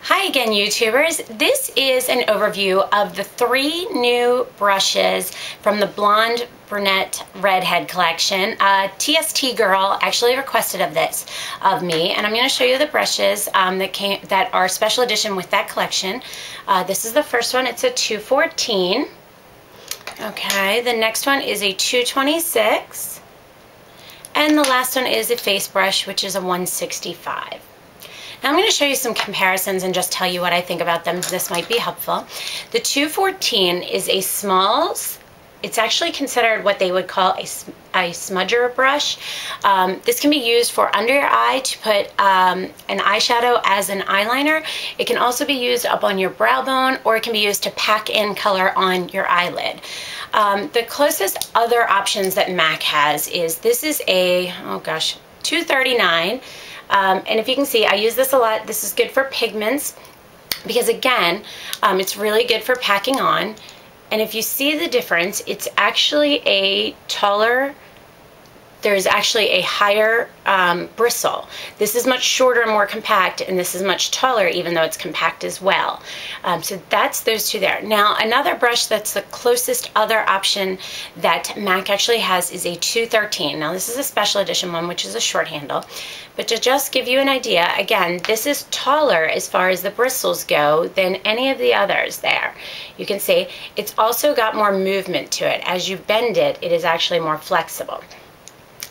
Hi again, YouTubers. This is an overview of the 3 new brushes from the Blonde Brunette Redhead collection. tstgirl actually requested of me, and I'm going to show you the brushes that are special edition with that collection. This is the first one. It's a 214. Okay, the next one is a 226, and the last one is a face brush, which is a 165. Now I'm going to show you some comparisons and just tell you what I think about them. This might be helpful. The 214 is a small, it's actually considered what they would call a smudger brush. This can be used for under your eye to put an eyeshadow as an eyeliner. It can also be used up on your brow bone, or it can be used to pack in color on your eyelid. The closest other options that MAC has is this is a, oh gosh, 239. And if you can see, I use this a lot. This is good for pigments because, again, it's really good for packing on. And if you see the difference, it's actually a taller, there's actually a higher bristle. This is much shorter and more compact, and this is much taller, even though it's compact as well. So that's those two there. Now, another brush that's the closest other option that MAC actually has is a 213. Now, this is a special edition one, which is a short handle. But to just give you an idea, again, this is taller as far as the bristles go than any of the others there. You can see it's also got more movement to it. As you bend it, it is actually more flexible.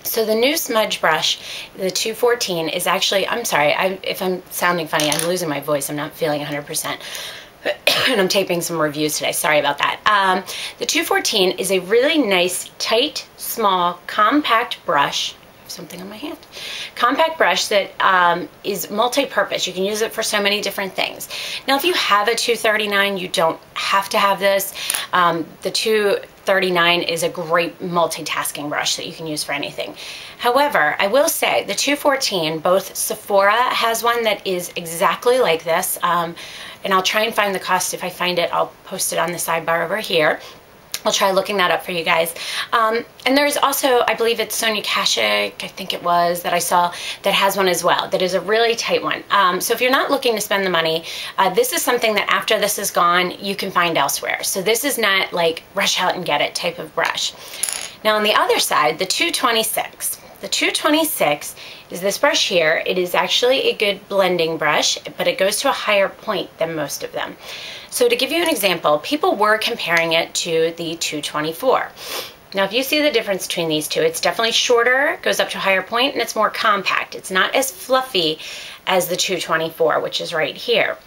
So the new smudge brush, the 214, is actually, I'm sorry, if I'm sounding funny, I'm losing my voice. I'm not feeling 100%. And I'm taping some reviews today. Sorry about that. The 214 is a really nice, tight, small, compact brush. Something on my hand. Compact brush that is multi-purpose. You can use it for so many different things. Now, if you have a 239, you don't have to have this. The 239 is a great multitasking brush that you can use for anything. However, I will say the 214, both Sephora has one that is exactly like this, and I'll try and find the cost. If I find it, I'll post it on the sidebar over here. I'll try looking that up for you guys. And there's also, I believe it's Sonia Kashuk, I think it was, that I saw that has one as well, that is a really tight one. So if you're not looking to spend the money, this is something that after this is gone, you can find elsewhere. So this is not like rush out and get it type of brush. Now on the other side, the 226. The 226 is this brush here. It is actually a good blending brush, but it goes to a higher point than most of them. So to give you an example, people were comparing it to the 224. Now, if you see the difference between these two, it's definitely shorter, goes up to a higher point, and it's more compact. It's not as fluffy as the 224, which is right here.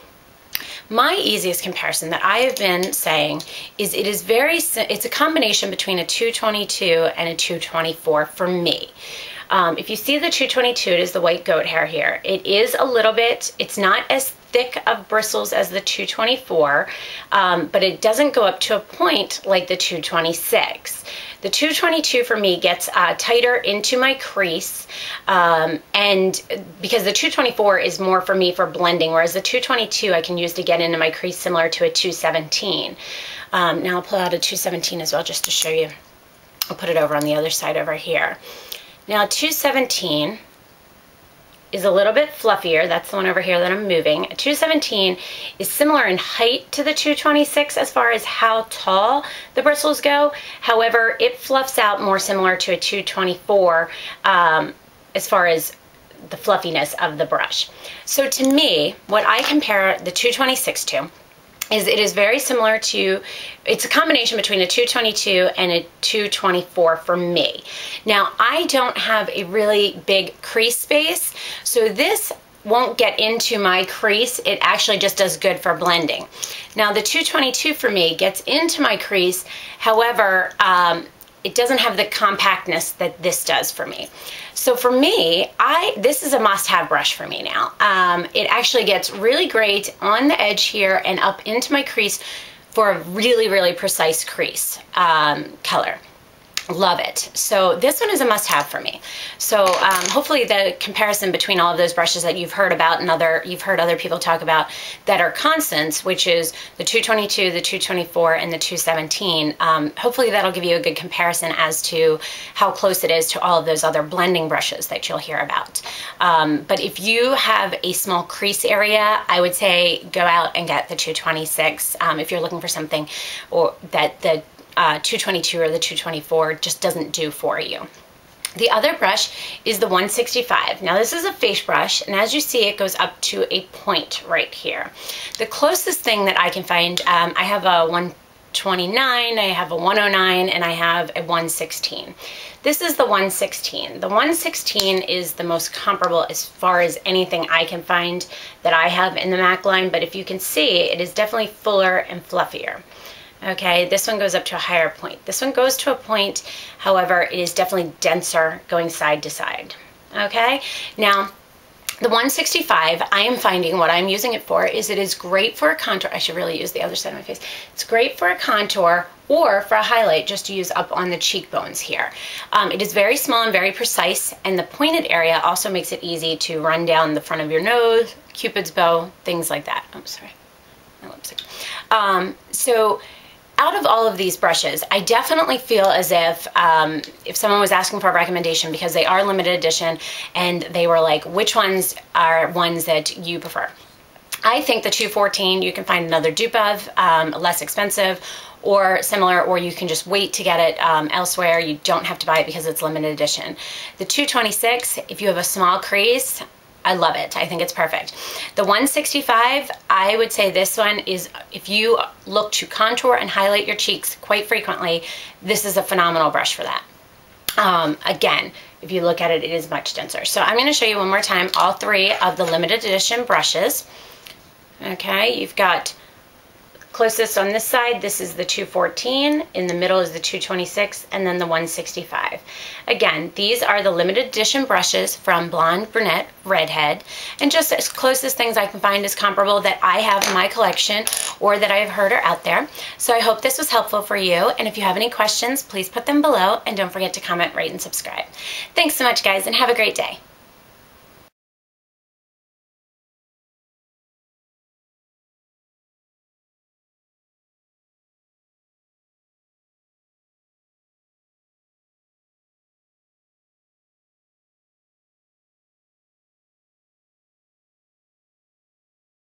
My easiest comparison that I have been saying is it's a combination between a 222 and a 224 for me. If you see the 222, it is the white goat hair here. It is a little bit, it's not as thick of bristles as the 224, but it doesn't go up to a point like the 226. The 222 for me gets tighter into my crease, and because the 224 is more for me for blending, whereas the 222 I can use to get into my crease similar to a 217. Now I'll pull out a 217 as well just to show you. I'll put it over on the other side over here. Now 217 is a little bit fluffier. That's the one over here that I'm moving. A 217 is similar in height to the 226 as far as how tall the bristles go. However, it fluffs out more similar to a 224 as far as the fluffiness of the brush. So to me, what I compare the 226 to is it is very similar to, it's a combination between a 222 and a 224 for me. Now, I don't have a really big crease space, so this won't get into my crease. It actually just does good for blending. Now, the 222 for me gets into my crease, however, it doesn't have the compactness that this does for me. So for me, this is a must-have brush for me now. It actually gets really great on the edge here and up into my crease for a really, really precise crease color. Love it. So this one is a must-have for me. So hopefully the comparison between all of those brushes that you've heard about and you've heard other people talk about that are constants, which is the 222, the 224, and the 217, hopefully that'll give you a good comparison as to how close it is to all of those other blending brushes that you'll hear about. But if you have a small crease area, I would say go out and get the 226 if you're looking for something or that the 222 or the 224 just doesn't do for you. The other brush is the 165. Now this is a face brush, and as you see, it goes up to a point right here. The closest thing that I can find, I have a 129, I have a 109, and I have a 116. This is the 116. The 116 is the most comparable as far as anything I can find that I have in the MAC line, but if you can see, it is definitely fuller and fluffier. Okay, this one goes up to a higher point. This one goes to a point, however, it is definitely denser going side to side. Okay, now the 165, I am finding what I'm using it for is it is great for a contour. I should really use the other side of my face. It's great for a contour or for a highlight just to use up on the cheekbones here. It is very small and very precise, and the pointed area also makes it easy to run down the front of your nose, Cupid's bow, things like that. I'm sorry, my lipstick. So out of all of these brushes, I definitely feel as if someone was asking for a recommendation because they are limited edition and they were like, which ones are ones that you prefer? I think the 214 you can find another dupe of, less expensive or similar, or you can just wait to get it elsewhere. You don't have to buy it because it's limited edition. The 226, if you have a small crease, I love it. I think it's perfect. The 165, I would say this one is, if you look to contour and highlight your cheeks quite frequently, this is a phenomenal brush for that. Again, if you look at it, it is much denser. So I'm going to show you one more time all three of the limited edition brushes. Okay, you've got closest on this side, this is the 214, in the middle is the 226, and then the 165. Again, these are the limited edition brushes from Blonde, Brunette, Redhead, and just as closest things I can find is comparable that I have in my collection or that I've heard are out there. So I hope this was helpful for you, and if you have any questions, please put them below, and don't forget to comment, rate, and subscribe. Thanks so much, guys, and have a great day.